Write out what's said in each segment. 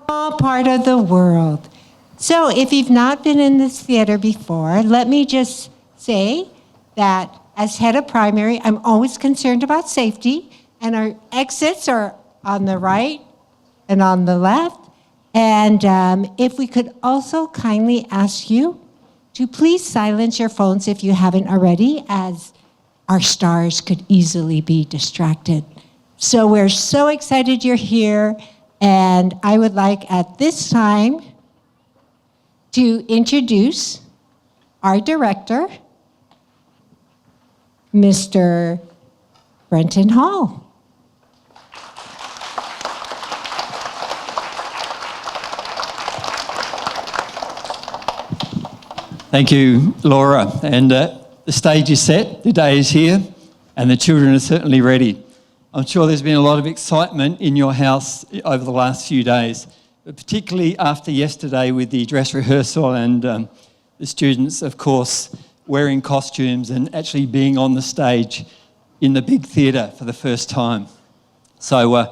small part of the world. So if you've not been in this theater before, let me just say that as head of primary, I'm always concerned about safety, and our exits are on the right and on the left. And if we could also kindly ask you to please silence your phones if you haven't already, as our stars could easily be distracted. So we're so excited you're here, and I would like at this time to introduce our director, Mr. Brenton Hall. Thank you, Laura. And the stage is set, the day is here, and the children are certainly ready. I'm sure there's been a lot of excitement in your house over the last few days, but particularly after yesterday with the dress rehearsal and the students, of course, wearing costumes and actually being on the stage in the big theatre for the first time. So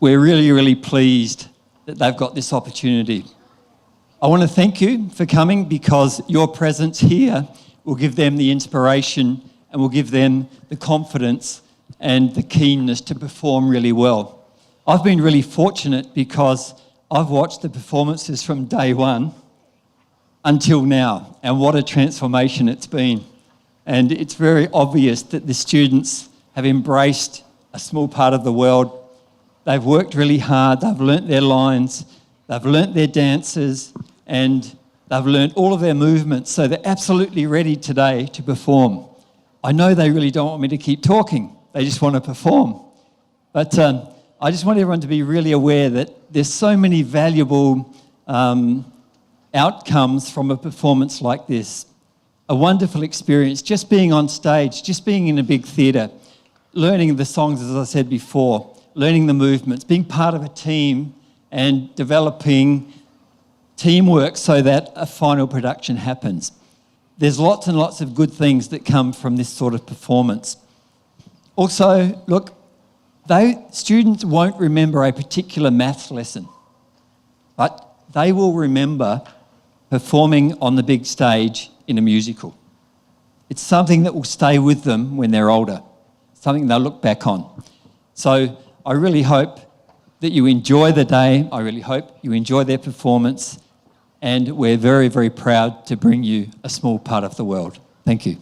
we're really, really pleased that they've got this opportunity. I want to thank you for coming, because your presence here will give them the inspiration and will give them the confidence and the keenness to perform really well. I've been really fortunate because I've watched the performances from day one until now, and what a transformation it's been. And it's very obvious that the students have embraced a small part of the world. They've worked really hard, they've learnt their lines, they've learnt their dances, and they've learnt all of their movements, so they're absolutely ready today to perform. I know they really don't want me to keep talking, they just want to perform. But I just want everyone to be really aware that there's so many valuable outcomes from a performance like this. A wonderful experience, just being on stage, just being in a big theatre, learning the songs, as I said before, learning the movements, being part of a team and developing teamwork so that a final production happens. There's lots and lots of good things that come from this sort of performance. Also, look, students won't remember a particular maths lesson, but they will remember performing on the big stage in a musical. It's something that will stay with them when they're older, something they'll look back on. So I really hope that you enjoy the day. I really hope you enjoy their performance. And we're very, very proud to bring you a small part of the world. Thank you.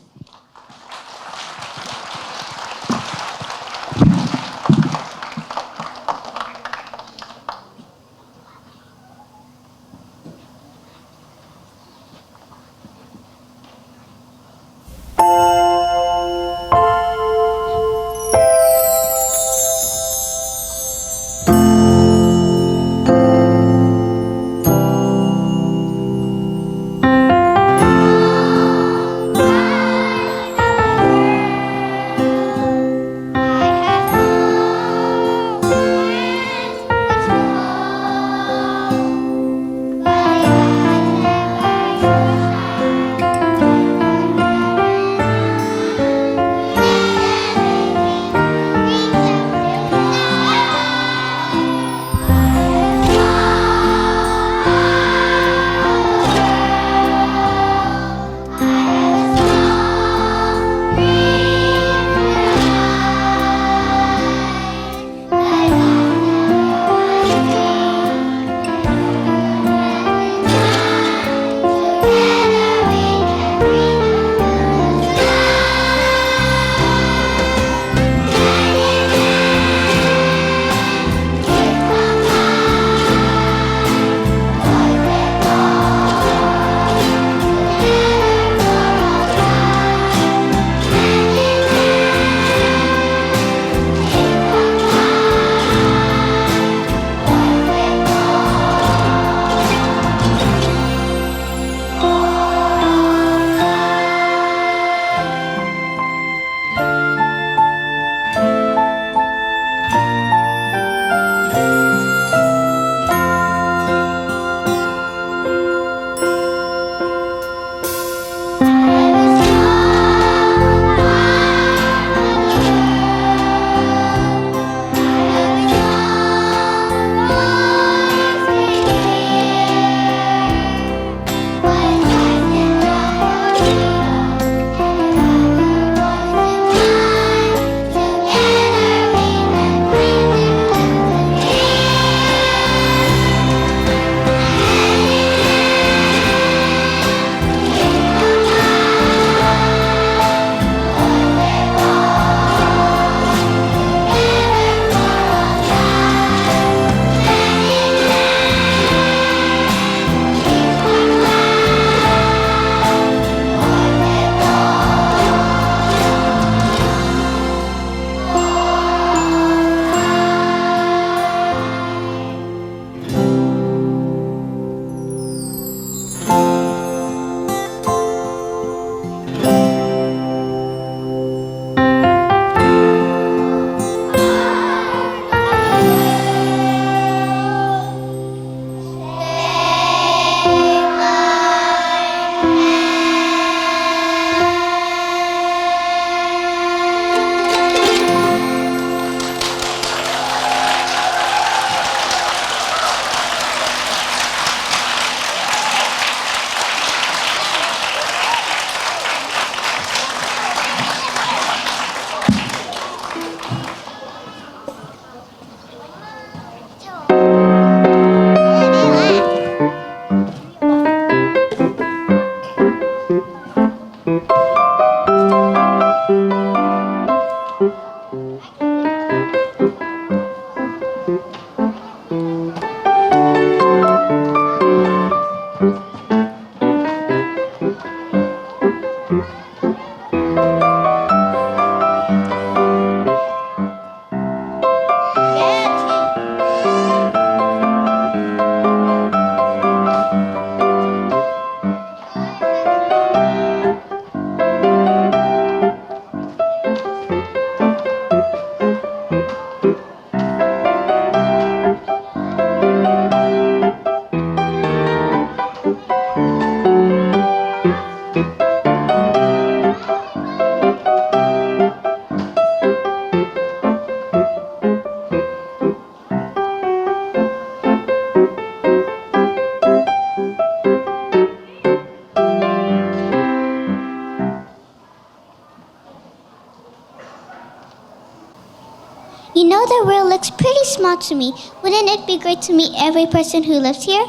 small to me. Wouldn't it be great to meet every person who lives here?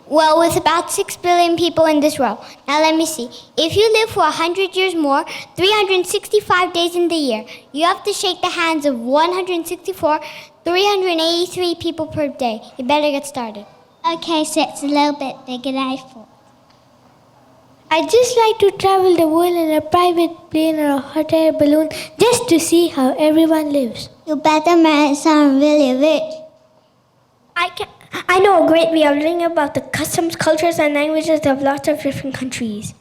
Well, with about 6 billion people in this world. Now let me see. If you live for 100 years more, 365 days in the year, you have to shake the hands of 164, 383 people per day. You better get started. Okay, so it's a little bit bigger than I thought. I'd just like to travel the world in a private plane or a hot air balloon just to see how everyone lives. You better marry someone really rich. I know a great way of learning about the customs, cultures, and languages of lots of different countries.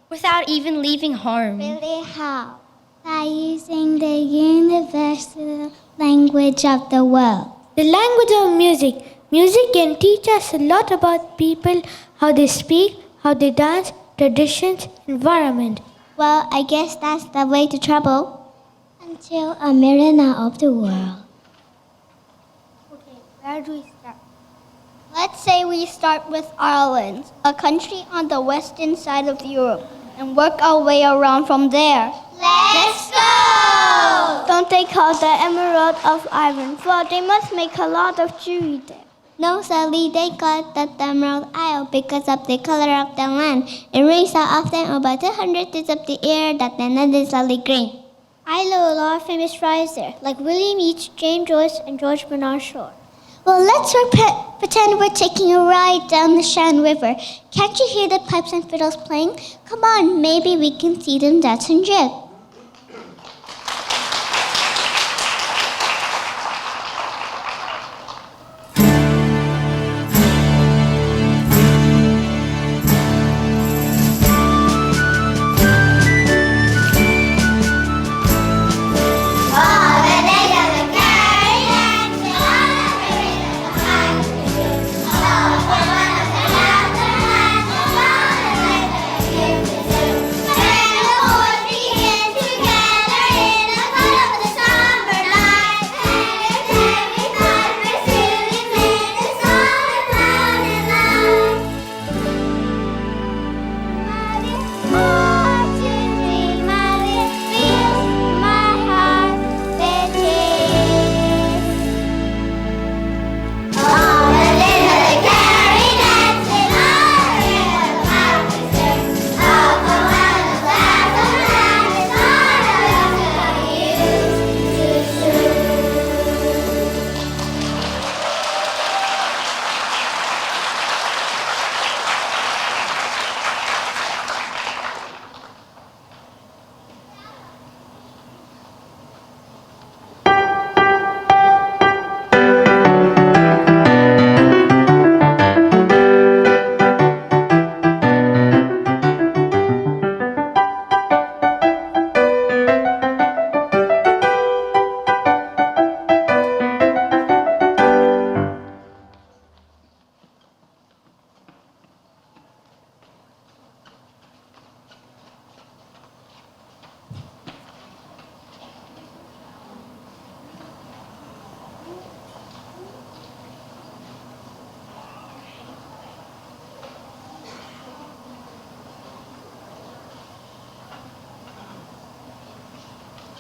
Without even leaving home. Really how? By using the universal language of the world. The language of music. Music can teach us a lot about people, how they speak, how they dance, traditions, environment. Well, I guess that's the way to travel until a millionaire of the world. Okay, where do we start? Let's say we start with Ireland, a country on the western side of Europe, and work our way around from there. Let's go! Don't they call the Emerald of Ireland? Well, they must make a lot of jewelry there. No, Sally, they call it the Emerald Isle because of the color of the land. It rains so often over 200 days of the year that the land is slightly green. I know a lot of famous friars there, like William Yeats, James Joyce, and George Bernard Shaw. Well, let's pretend we're taking a ride down the Shan River. Can't you hear the pipes and fiddles playing? Come on, maybe we can see them dance and jig.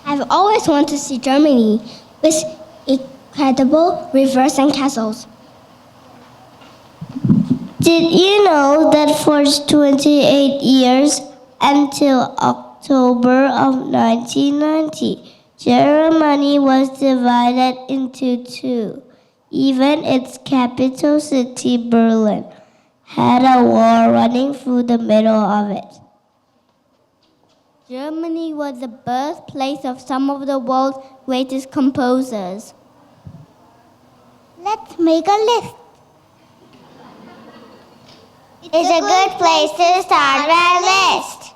I've always wanted to see Germany with incredible rivers and castles. Did you know that for 28 years until October of 1990, Germany was divided into two? Even its capital city, Berlin, had a wall running through the middle of it. Germany was the birthplace of some of the world's greatest composers. Let's make a list. It's a good place to start a list.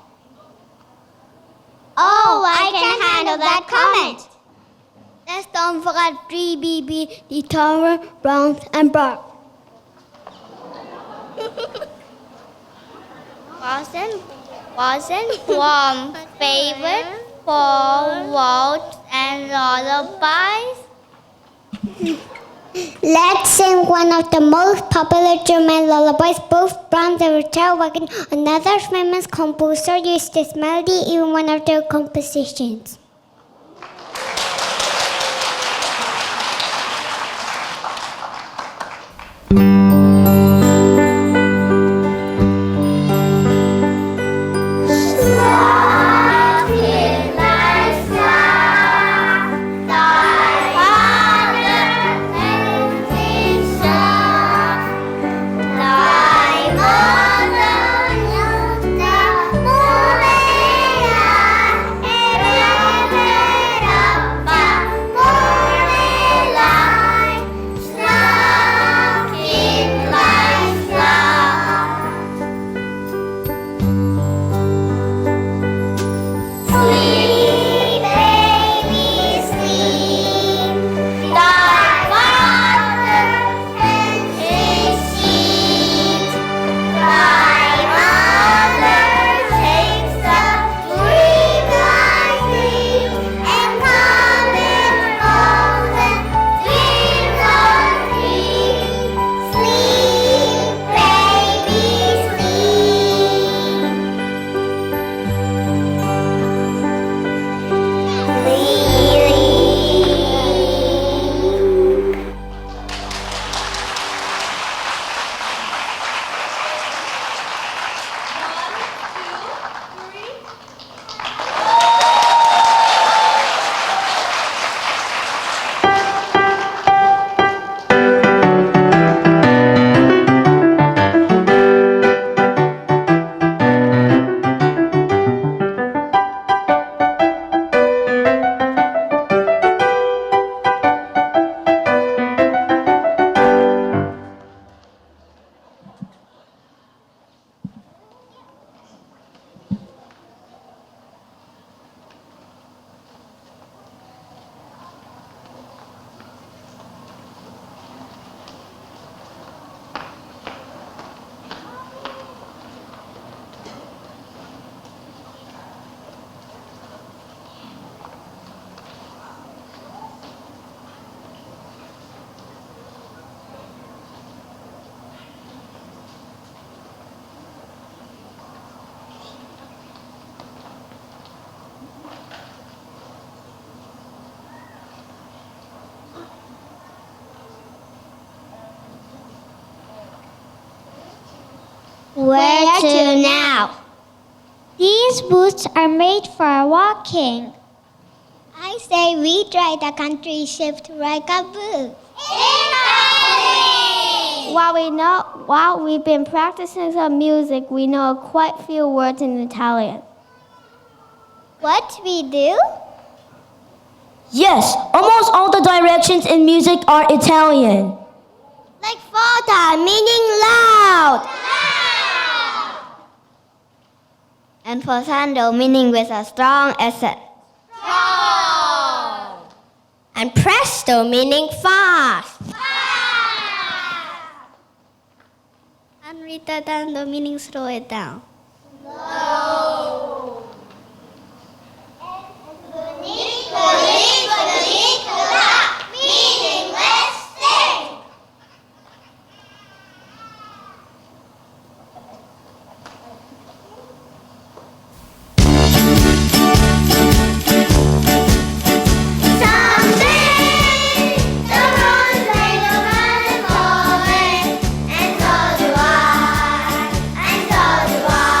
Oh, I can handle that comment. Let's don't forget 3BB, the Tower, Bronx, and Bart. Wasn't Blum's favorite for waltz and lullabies? Let's sing one of the most popular German lullabies. Both Brahms and Richard Wagner, another famous composer, used this melody in one of their compositions. Where to now? These boots are made for walking. I say we try the country shift like a boot. While we've been practicing some music, we know quite few words in Italian. What we do? Yes, almost all the directions in music are Italian. Like forte, meaning loud. And forzando, meaning with a strong accent. And presto, meaning fast. And ritardando, meaning slow it down. Meaning let's sing. Someday the roads may go round and falling, and so do I, and so do I.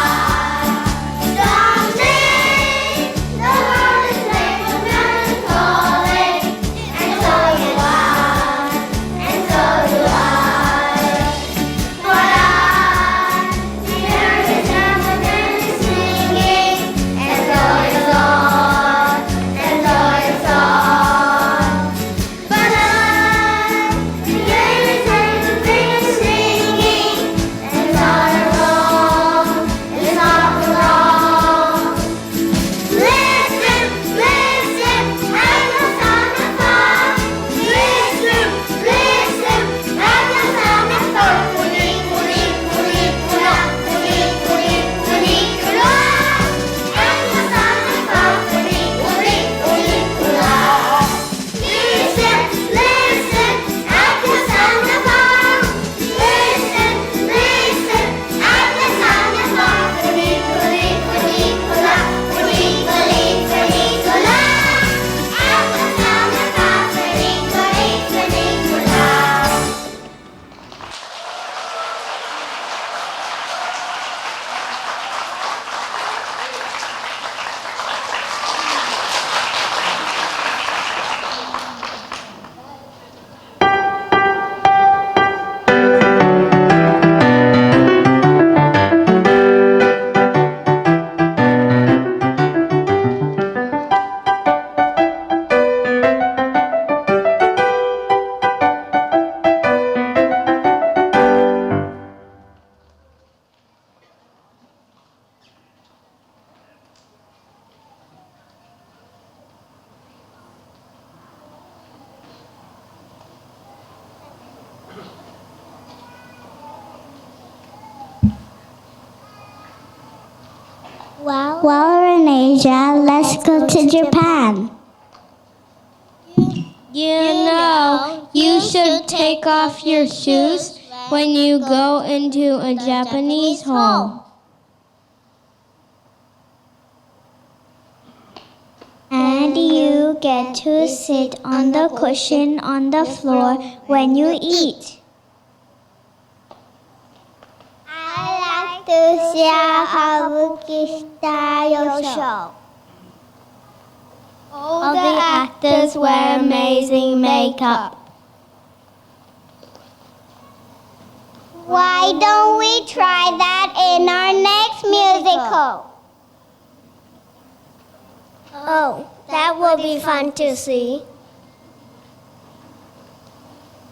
While we're in Asia, let's go to Japan. You know, you should take off your shoes when you go into a Japanese home. And you get to sit on the cushion on the floor when you eat. I like to see a kabuki style show. All the actors wear amazing makeup. Why don't we try that in our next musical? Oh, that will be fun to see.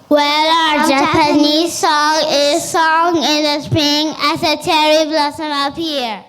Well, our Japanese song is Song in the Spring as a cherry blossom appear.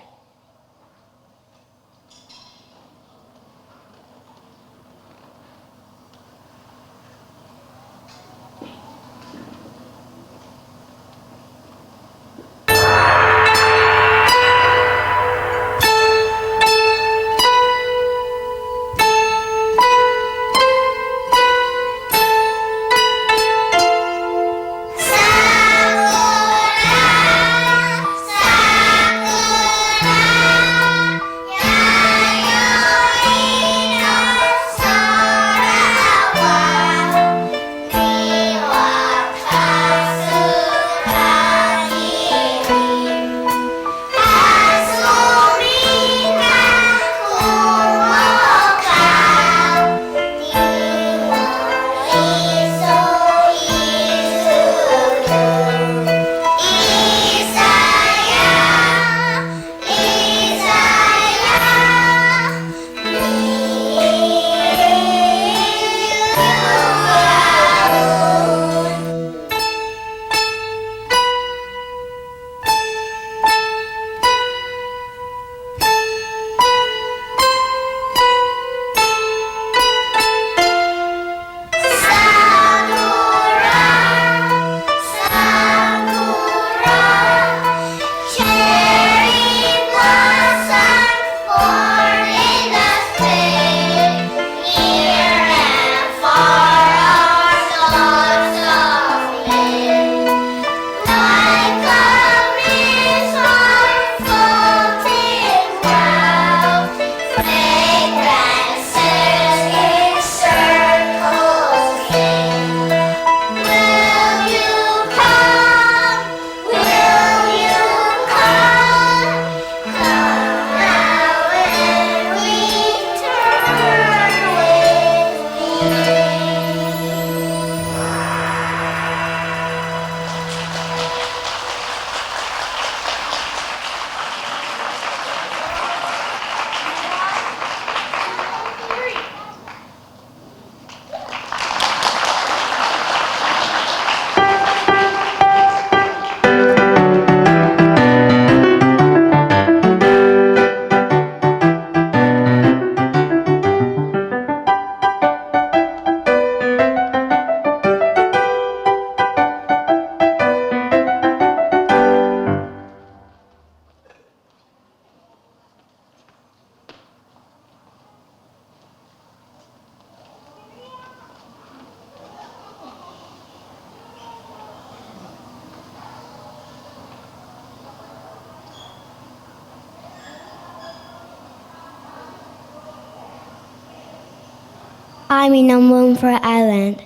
I'm in Number Island.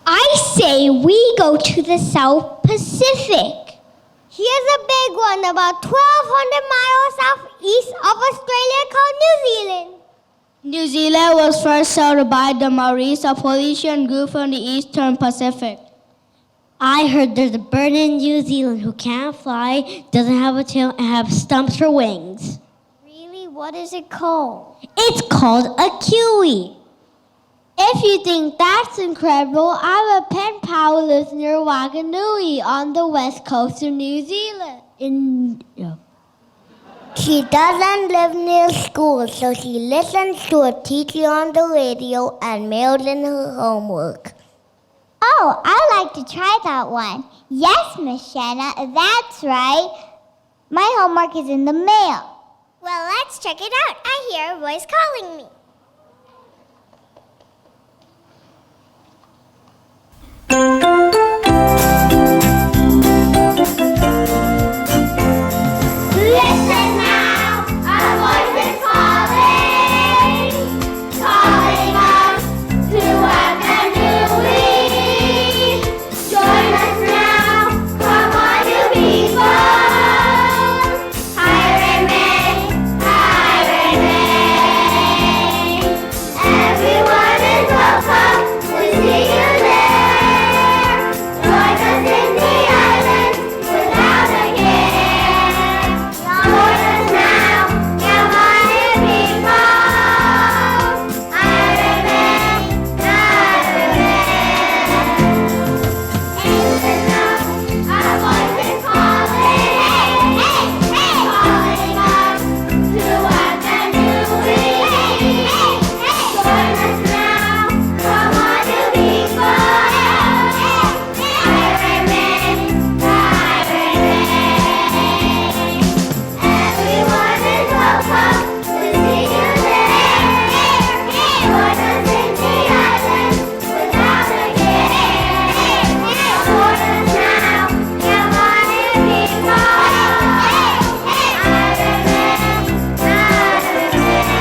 I say we go to the South Pacific. Here's a big one about 1,200 miles southeast of Australia called New Zealand. New Zealand was first settled by the Maoris, a polynesian group from the eastern Pacific. I heard there's a bird in New Zealand who can't fly, doesn't have a tail, and have stumps for wings. Really? What is it called? It's called a kiwi. If you think that's incredible, I have a pen pal who lives near Wanganui on the west coast of New Zealand. She doesn't live near school, so she listens to a teacher on the radio and mails in her homework. Oh, I'd like to try that one. Yes, Miss Shanna, that's right. My homework is in the mail. Well, let's check it out. I hear a voice calling me. Listen now, our voice is calling, calling us to work anew. Join us now, come on, you people. Higher and May, higher and May. Everyone is welcome, we see you there. Join us in the island without a care. Join us now, come on, you people. Higher and May, higher and May. Listen now, our voice is calling, calling us to work anew. Join us now, come on, you people. Higher and May, higher and May. Everyone is welcome, we see you there. Join us in the island without a care. Join us now, come on, you people. Higher and May, higher and May.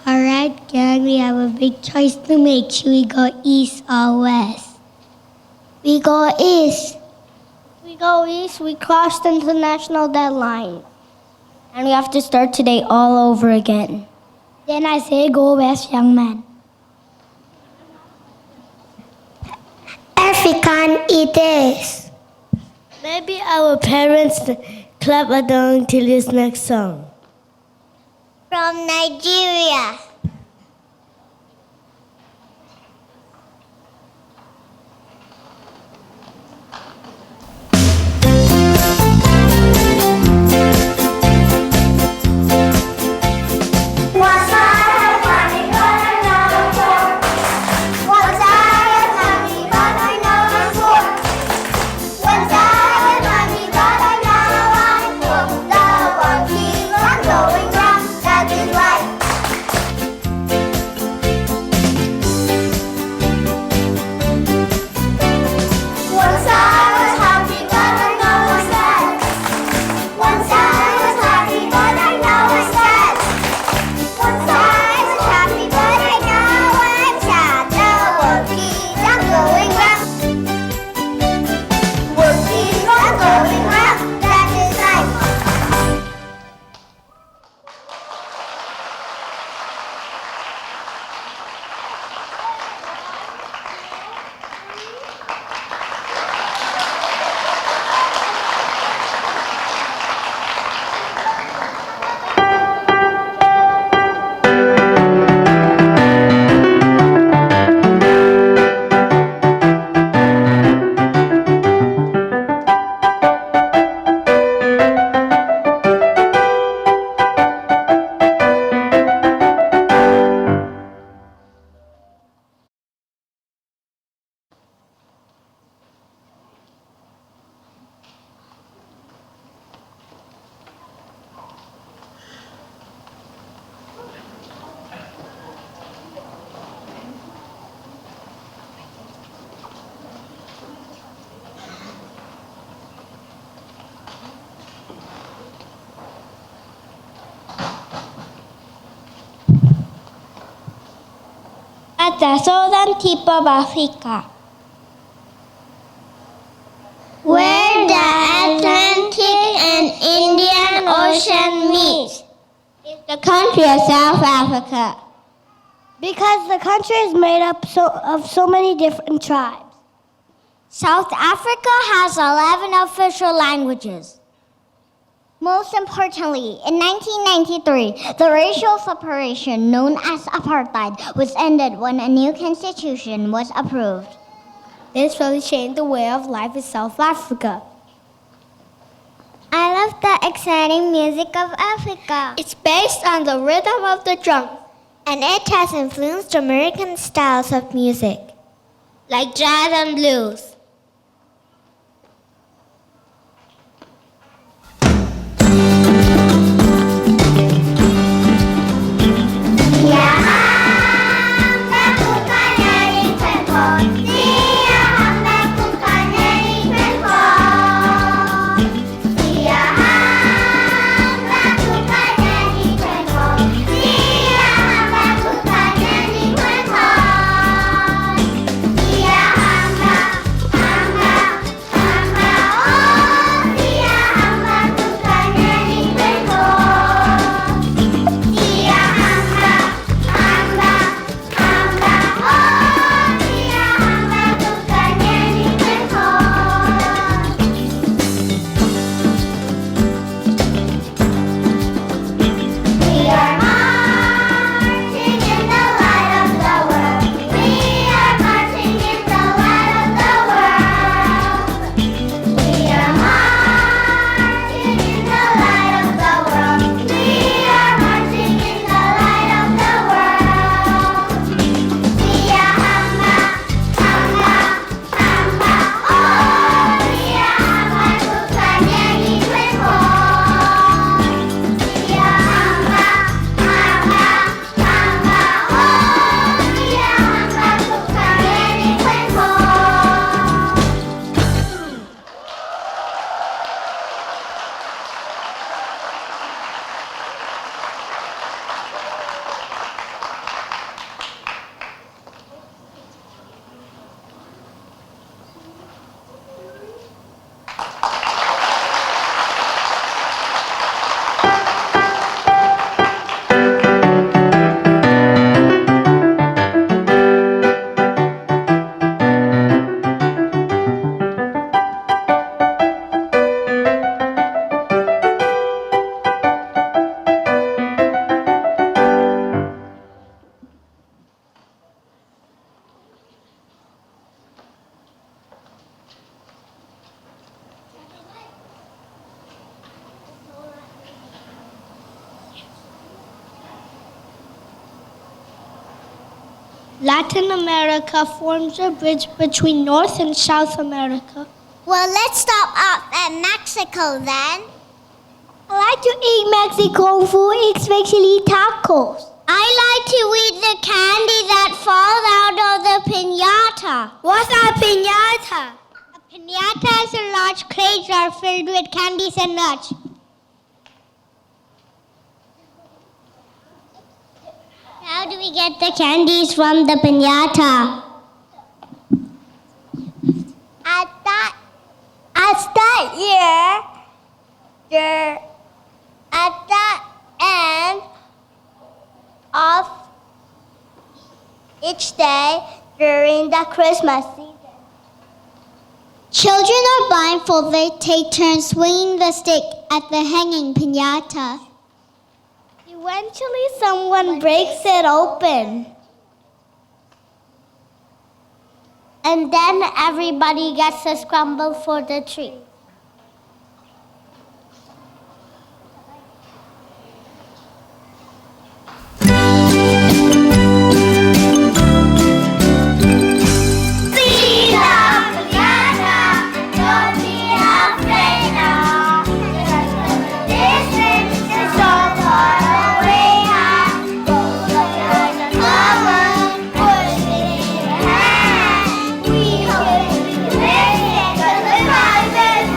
Alright, gang, we have a big choice to make. Should we go east or west? We go east. We go east, we crossed the international deadline. And we have to start today all over again. Then I say go west, young man. African it is. Maybe our parents clap along till this next song. From Nigeria. What's up, mommy, but I know for? What's up, mommy, but I know for? What's up, mommy, but I know I'm for? The one keeps on going round, that is right. the southern tip of Africa, where the Atlantic and Indian Ocean meet, is the country of South Africa. Because the country is made up of so many different tribes. South Africa has 11 official languages. Most importantly, in 1993, the racial separation known as apartheid was ended when a new constitution was approved. This really changed the way of life in South Africa. I love the exciting music of Africa. It's based on the rhythm of the drum, and it has influenced American styles of music, like jazz and blues. Latin America forms a bridge between North and South America. Well, let's stop off at Mexico then. I like to eat Mexican food, especially tacos. I like to eat the candy that falls out of the piñata. What's a piñata? A piñata is a large crate jar filled with candies and nuts. How do we get the candies from the piñata? At the end of each day during the Christmas season, Children are blindfolded. They take turns swinging the stick at the hanging piñata. eventually someone breaks it open. And then everybody gets a scramble for the tree. We hope you listen, 'cause the prize is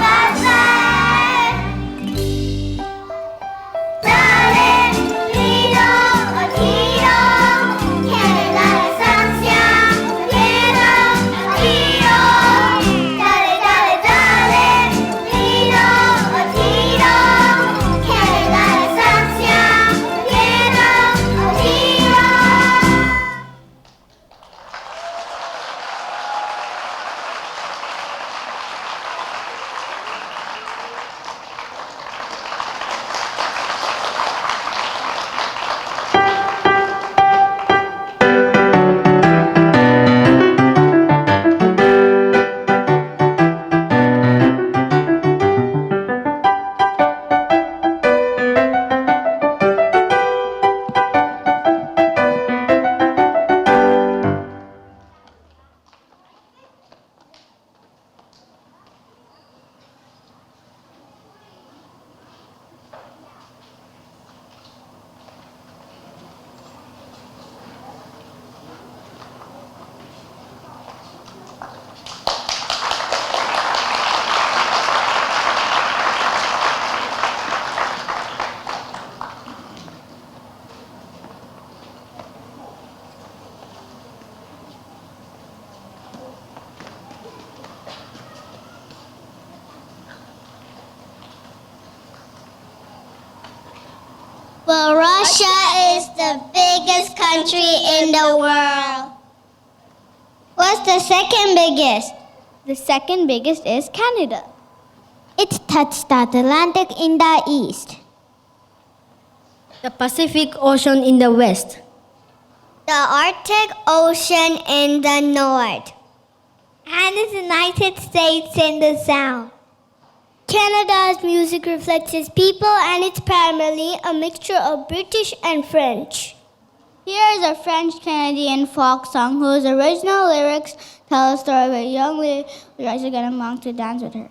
Well, Russia is the biggest country in the world. What's the second biggest? The second biggest is Canada. It touched the Atlantic in the east. The Pacific Ocean in the west. The Arctic Ocean in the north. And the United States in the south. Canada's music reflects its people, and it's primarily a mixture of British and French. Here is a French-Canadian folk song whose original lyrics tell a story of a young lady who tries to get a monk to dance with her.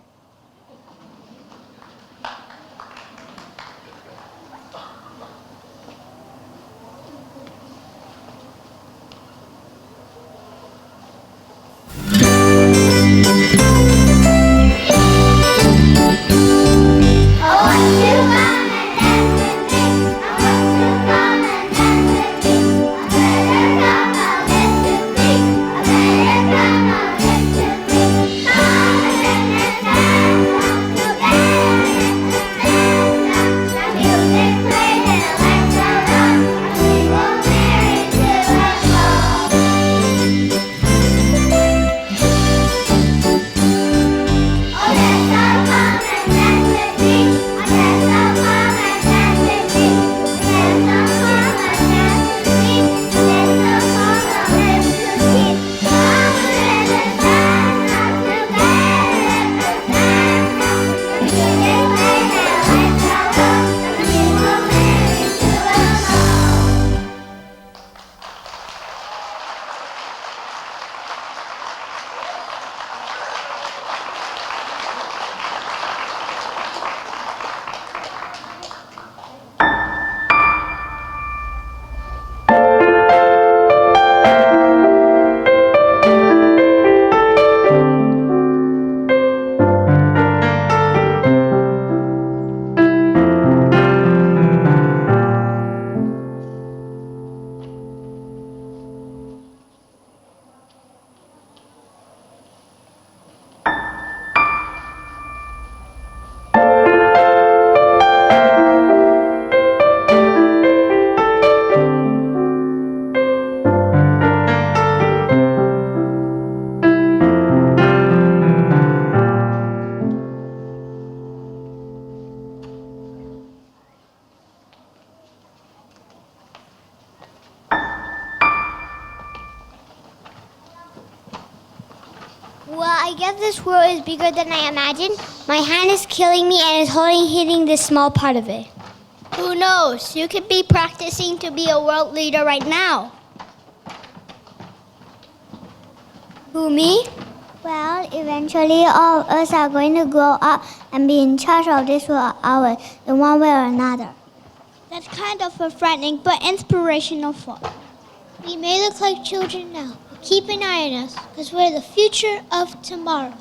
Well, I guess this world is bigger than I imagined. My hand is killing me and is hitting this small part of it. Who knows? You could be practicing to be a world leader right now. Who, me? Well, eventually all of us are going to grow up and be in charge of this world ours in one way or another. That's kind of a frightening but inspirational thought. We may look like children now, but keep an eye on us, because we're the future of tomorrow.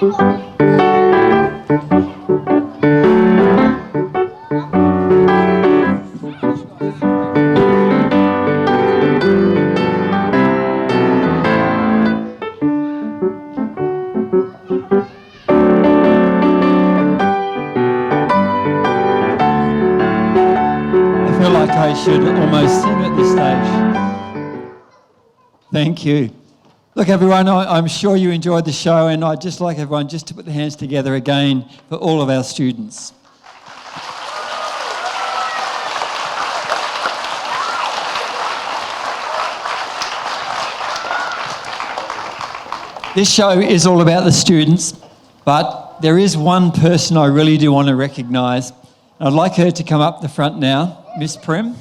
I feel like I should almost sing at this stage. Thank you. Look, everyone, I'm sure you enjoyed the show, and I'd just like everyone just to put their hands together again for all of our students. This show is all about the students, but there is one person I really do want to recognise. I'd like her to come up the front now, Miss Prim.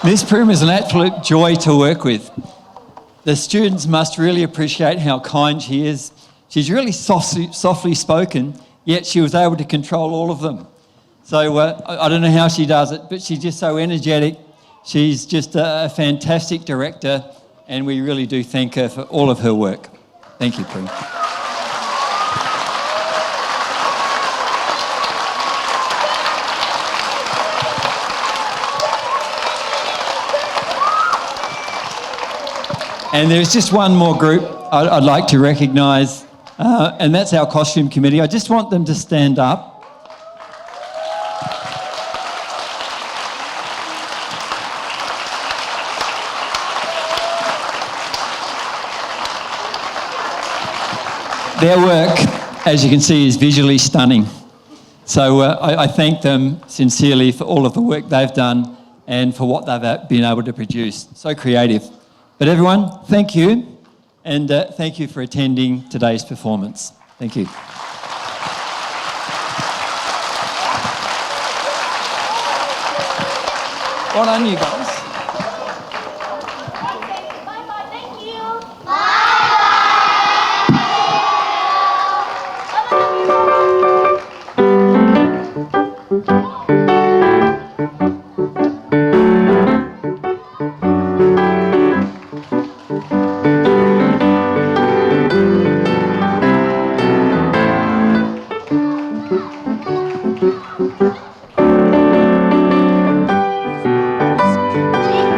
Miss Prim is an absolute joy to work with. The students must really appreciate how kind she is. She's really softly spoken, yet she was able to control all of them. So I don't know how she does it, but she's just so energetic. She's just a fantastic director, and we really do thank her for all of her work. Thank you, Prim. And there's just one more group I'd like to recognise, and that's our costume committee. I just want them to stand up. Their work, as you can see, is visually stunning. So I thank them sincerely for all of the work they've done and for what they've been able to produce. So creative. But everyone, thank you, and thank you for attending today's performance. Thank you. Well done, you guys.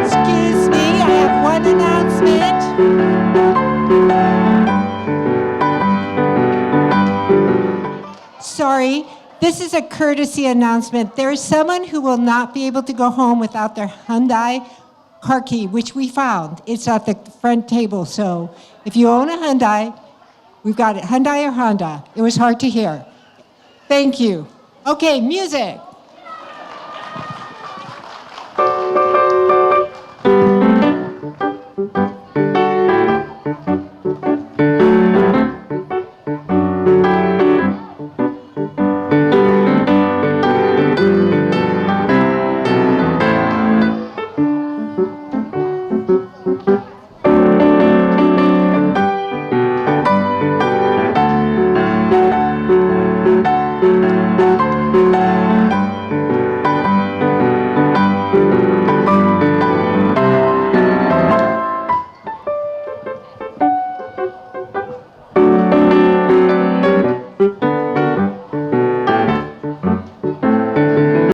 Excuse me, I have one announcement. Sorry, this is a courtesy announcement. There is someone who will not be able to go home without their Hyundai car key, which we found. It's at the front table, so if you own a Hyundai, we've got it, Hyundai or Honda. It was hard to hear. Thank you. Okay, music. Thank you.